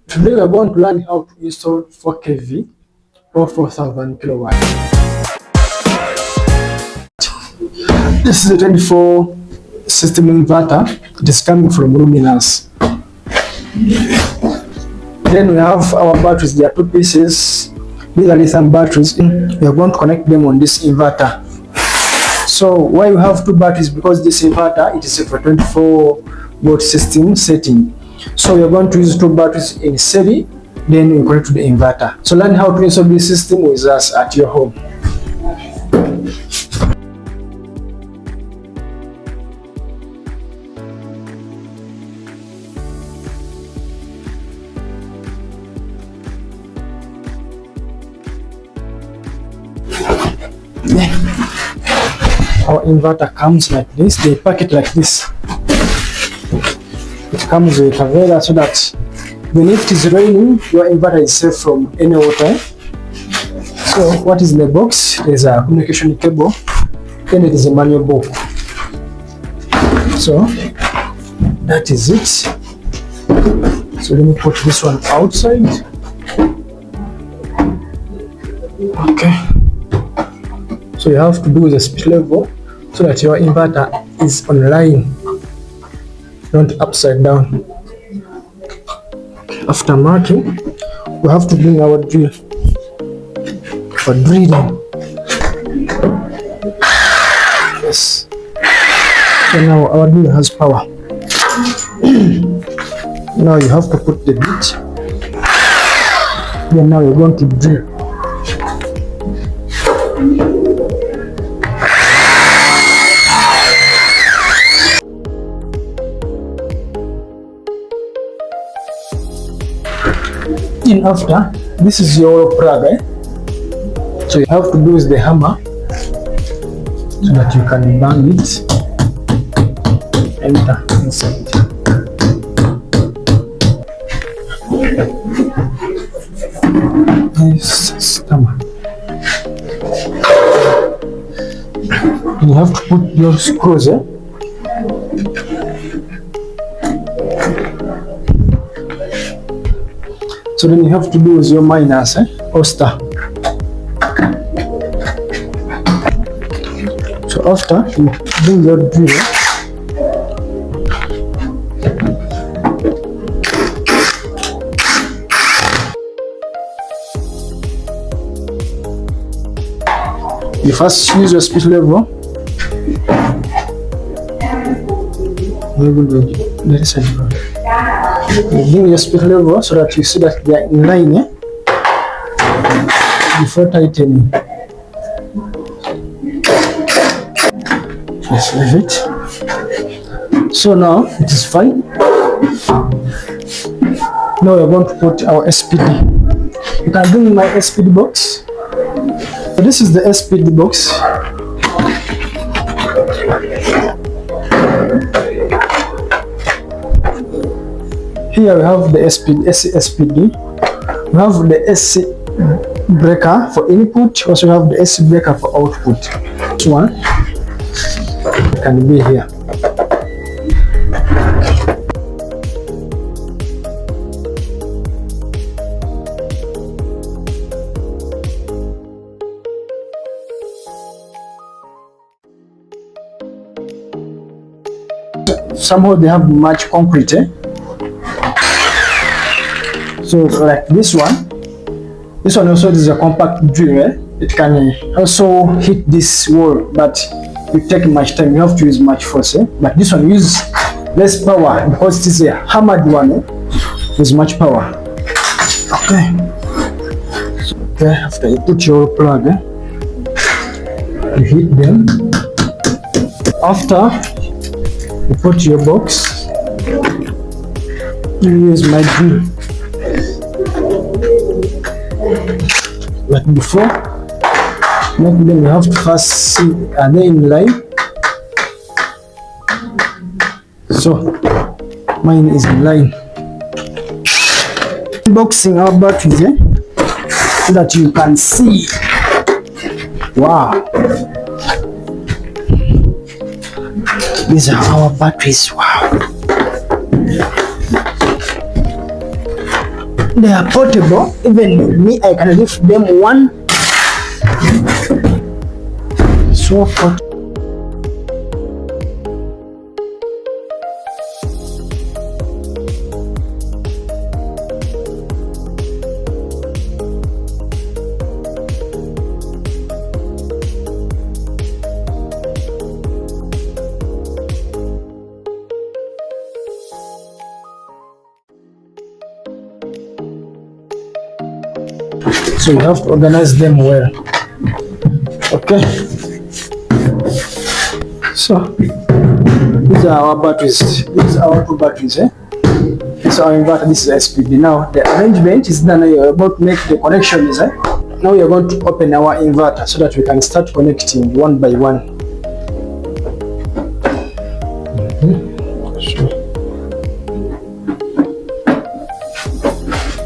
Today we are going to learn how to install 4kV or 4000 kilowatt. This is a 24 system inverter. It is coming from Luminance. Then we have our batteries. There are two pieces. These are lithium batteries. We are going to connect them on this inverter. So why we have two batteries? Because this inverter, it is a 24 volt system setting. So we are going to use two batteries in series, then we connect to the inverter. So learn how to install this system with us at your home. Our inverter comes like this. They pack it like this. It comes with a Vera so that when it is raining, your inverter is safe from any water. So what is in the box? There's a communication cable, then it is a manual book. So that is it. So let me put this one outside. Okay. So you have to do the speed level so that your inverter is online, not upside down. After marking, we have to bring our drill for drilling. Yes. So now our drill has power. Now you have to put the bit. Then now you're going to drill. In after, this is your plug, so you have to do is the hammer so that you can bang it, enter inside. Yes, hammer. You have to put your screws. So then you have to do is your minus or star. So after you bring your drill, you first use your speed level. You bring your speed level so that you see that they are in line before tightening. Just leave it. So now it is fine. Now we are going to put our SPD. You can bring my SPD box. So this is the SPD box. Here we have the SPD. We have the AC breaker for input. Also we have the AC breaker for output. This one can be here. Somehow they have much concrete. So like this one also is a compact drill. It can also hit this wall, but it take much time. You have to use much force. But this one uses less power because it is a hammered one. With much power. Okay. So, okay. After you put your plug, you hit them. After you put your box, you use my drill. But before, then you have to first see are they in line. So mine is in line. Unboxing our batteries so that you can see. Wow. These are our batteries. Wow. They are portable. Even me, I can lift them one. So portable. So you have to organize them well. Okay. So these are our batteries. These are our two batteries. This is our inverter. This is SPD. Now the arrangement is done. You're about to make the connections. Now we are going to open our inverter so that we can start connecting one by one.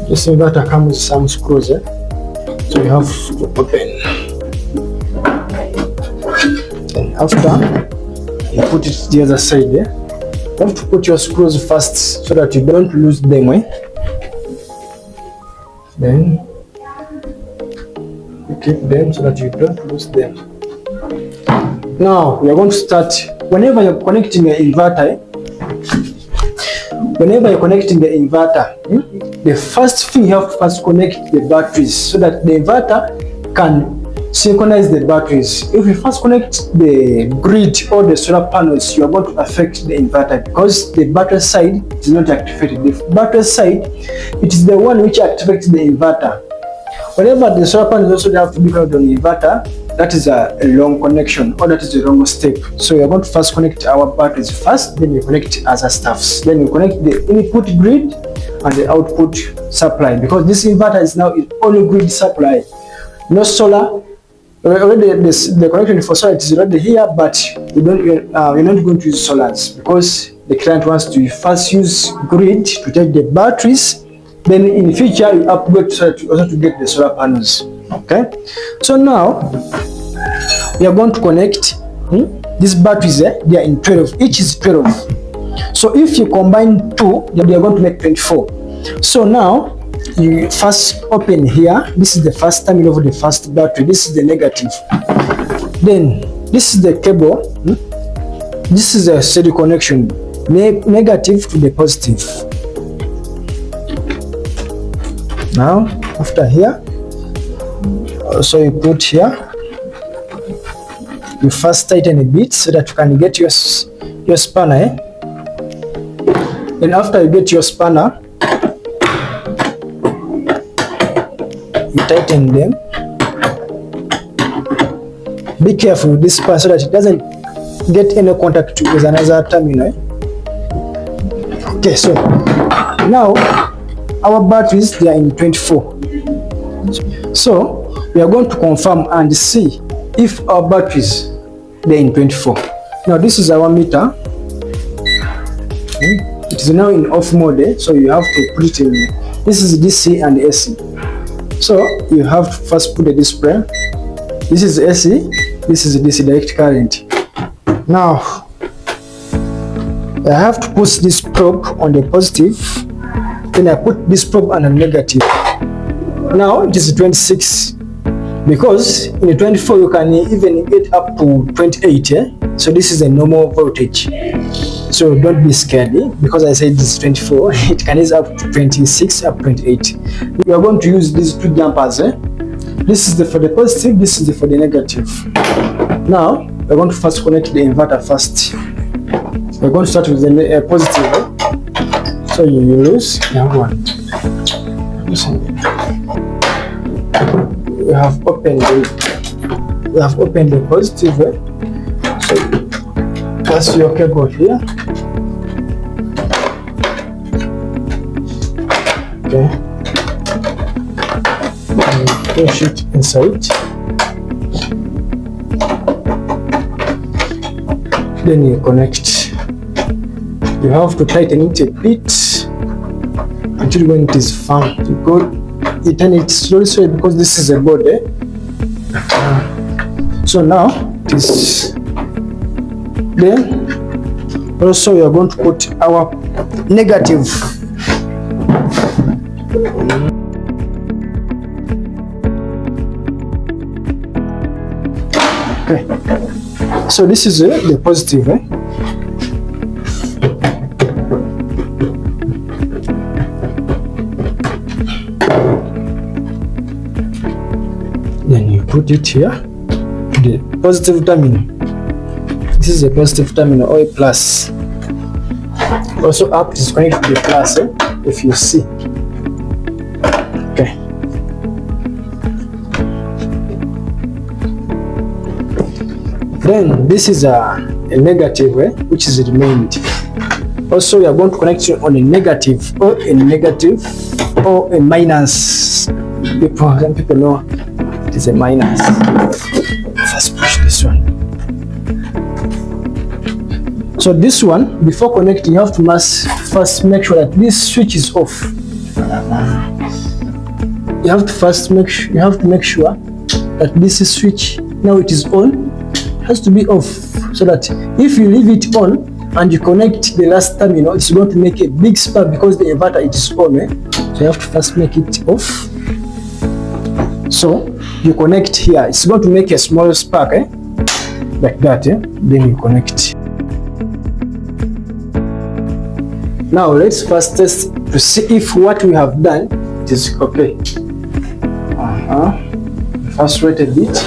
This inverter comes with some screws. So you have to open. Then after, you put it the other side. You have to put your screws first so that you don't lose them. Then you keep them so that you don't lose them. Now we are going to start. Whenever you're connecting your inverter, the first thing you have to first connect the batteries so that the inverter can synchronize the batteries. If you first connect the grid or the solar panels, you are going to affect the inverter because the battery side is not activated. The battery side, it is the one which activates the inverter. Whenever the solar panels also have to be connected on the inverter, that is a long connection or that is a wrong step. So we are going to first connect our batteries first, then we connect other stuffs. Then we connect the input grid and the output supply because this inverter is now only grid supply, no solar. Already the connection for solar is already here, but we're not going to use solars because the client wants to first use grid to take the batteries. Then in the future you upgrade also to get the solar panels. Okay, so now we are going to connect these batteries. They are in 12. Each is 12. So if you combine two, then they are going to make 24. So now you first open here. This is the first terminal of the first battery. This is the negative. Then this is the cable. This is a steady connection, negative to the positive. Now after here, so you put here, you first tighten a bit so that you can get your spanner. Then after you get your spanner, you tighten them. Be careful with this spanner so that it doesn't get any contact with another terminal. Okay, so now our batteries, they are in 24. So we are going to confirm and see if our batteries, they're in 24. Now this is our meter. It is now in off mode, so you have to put it in. This is DC and AC. So you have to first put the display. This is AC, this is DC, direct current. Now I have to put this probe on the positive, then I put this probe on the negative. Now it is 26 because in the 24 you can even get up to 28. So this is a normal voltage. So don't be scared because I said this is 24. It can raise up to 26, up to 28. We are going to use these two dampers. This is for the positive, this is for the negative. Now we're going to first connect the inverter first. We're going to start with the positive. So you lose one. We have opened the positive. So place your cable here. Okay. And push it inside. Then you connect. You have to tighten it a bit until when it is firm. You turn it slowly because this is a body. So now it is there. Also we are going to put our negative. Okay, so this is the positive. Then you put it here, the positive terminal. This is the positive terminal, or a plus. Also up is connected to the plus, if you see. Okay. Then this is a negative, which is remained. Also, we are going to connect it on a negative or a negative or a minus. Some people know it is a minus. First push this one. So this one, before connecting, you have to first make sure that this switch is off. You have to make sure that this switch, now it is on, has to be off, so that if you leave it on and you connect the last terminal, it's going to make a big spark because the inverter it is on. So you have to first make it off. So you connect here, it's going to make a small spark, like that. Then you connect. Now let's first test to see if what we have done it is okay. First wait a bit.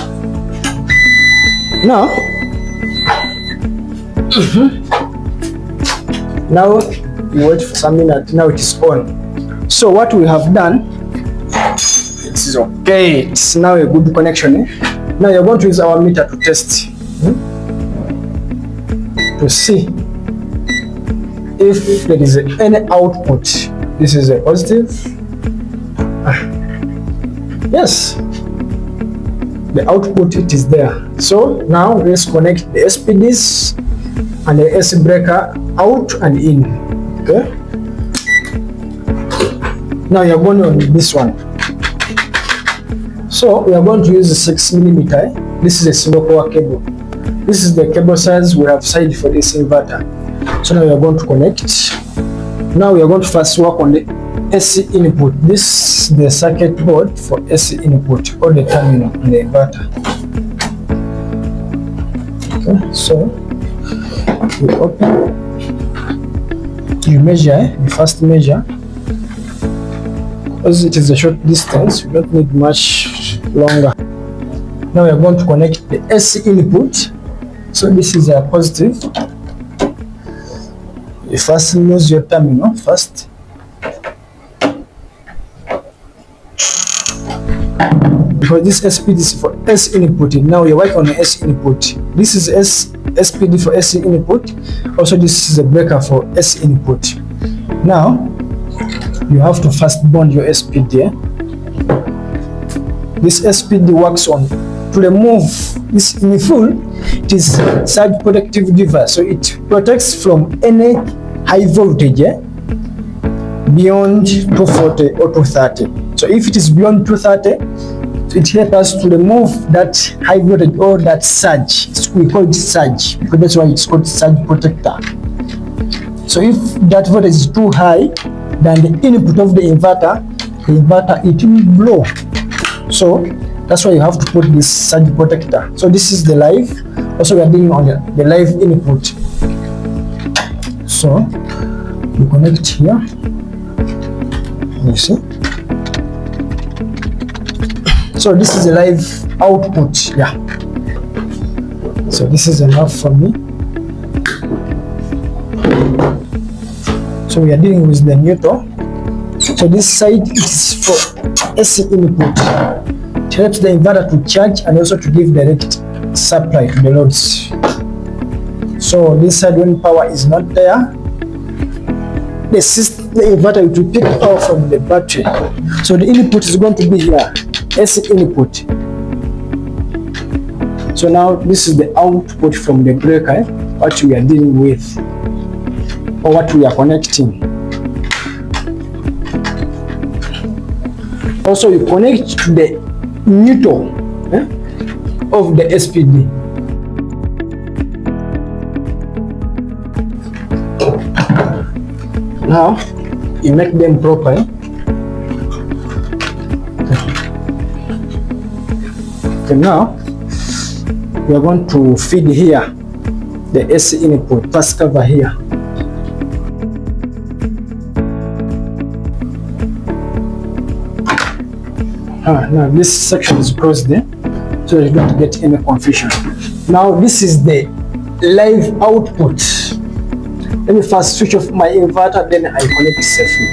Now, now you wait for some minute. Now it is on. So what we have done, it is okay. It's now a good connection. Now you're going to use our meter to test, to see if there is any output. This is a positive. Yes, the output it is there. So now let's connect the SPDs and the AC breaker out and in. Okay. Now you're going on this one. So we are going to use a 6mm. This is a single power cable. This is the cable size we have decided for this inverter. So now we are going to connect. Now we are going to first work on the AC input. This is the circuit board for AC input, or the terminal in the inverter. Okay, so you open, you measure, you first measure. As it is a short distance, you don't need much longer. Now we are going to connect the AC input. So this is a positive. You first lose your terminal first. Because this SPD is for S input. Now you work on the S input. This is SPD for S input. Also this is a breaker for S input. Now you have to first bond your SPD. This SPD works on to remove this in full. It is surge protective device, so it protects from any high voltage beyond 240 or 230. So if it is beyond 230, it helps us to remove that high voltage or that surge. We call it surge because that's why it's called surge protector. So if that voltage is too high than the input of the inverter it will blow. So that's why you have to put this surge protector. So this is the live. Also we are dealing on the live input. So you connect here. You see. So this is the live output. Yeah. So this is enough for me. So we are dealing with the neutral. So this side is for AC input. It helps the inverter to charge and also to give direct supply to the loads. So this side, when power is not there, the inverter will pick power from the battery. So the input is going to be here, AC input. So now this is the output from the breaker, what we are dealing with, or what we are connecting. Also you connect to the neutral of the SPD. Now you make them proper. Okay, now we are going to feed here the AC input. First cover here. Now this section is closed there, so you don't get any confusion. Now this is the live output. Let me first switch off my inverter, then I connect it safely.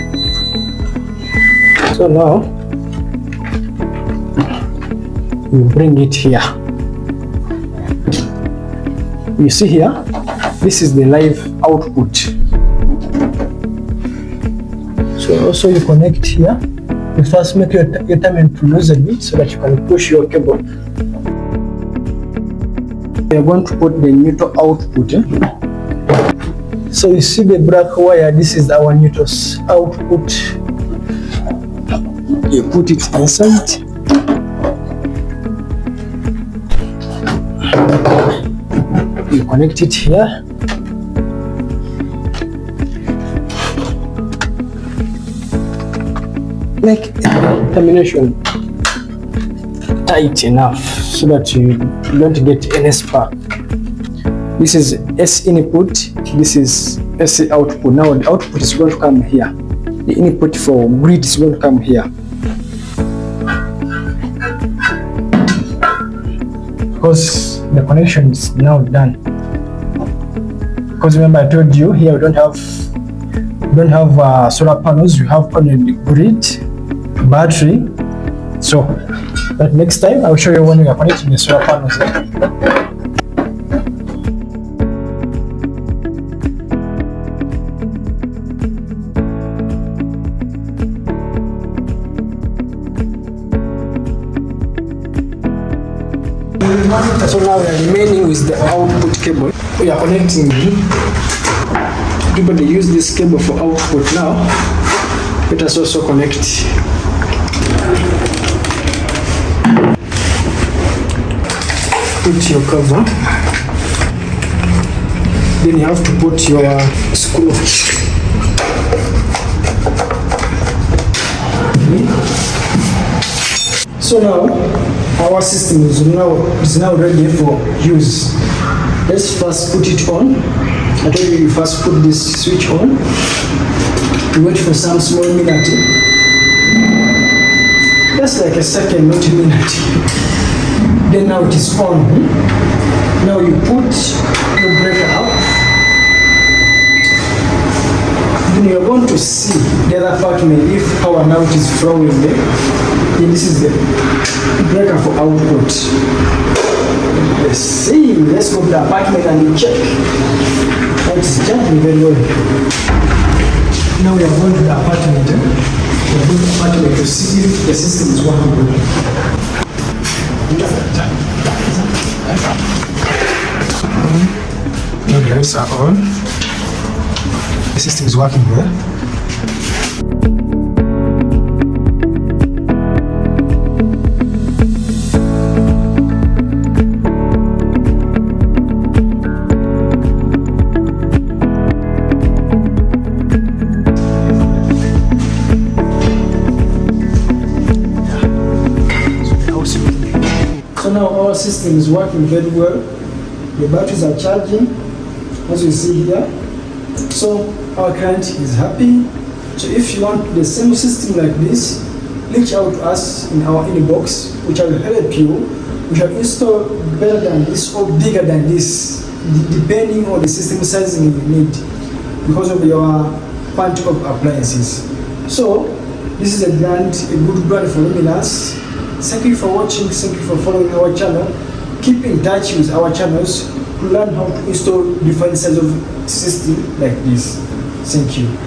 So now we bring it here. You see here, this is the live output. So also you connect here. You first make your time to lose a bit so that you can push your cable. We are going to put the neutral output. So you see the black wire, this is our neutral output. You put it inside. You connect it here. Make termination tight enough so that you don't get any spark. This is S input, this is S output. Now the output is going to come here. The input for grid is going to come here. Because the connection is now done. Because remember I told you here we don't have solar panels, we have only the grid, battery. So but next time I'll show you when we are connecting the solar panels. So now we are remaining with the output cable. We are connecting. Everybody use this cable for output now. Let us also connect. Put your cover. Then you have to put your screw. So now our system is now ready for use. Let's first put it on. I told you first put this switch on. You wait for some small minute. Just like a second, not a minute. Then now it is on. Now you put your breaker up. Then you're going to see the other apartment if power now it is flowing there. Then this is the breaker for output. Let's see. Let's go to the apartment and check. Now it's jumping very well. Now we are going to the apartment. We are going to the apartment to see if the system is working well. Now the lights are on. The system is working well. So now our system is working very well. The batteries are charging, as you see here. So our client is happy. So if you want the same system like this, reach out to us in our inbox, which will help you. We have installed better than this or bigger than this, depending on the system sizing you need, because of your quantity of appliances. So this is a good brand for luminous. Thank you for watching, thank you for following our channel. Keep in touch with our channels to learn how to install different sizes of system like this. Thank you.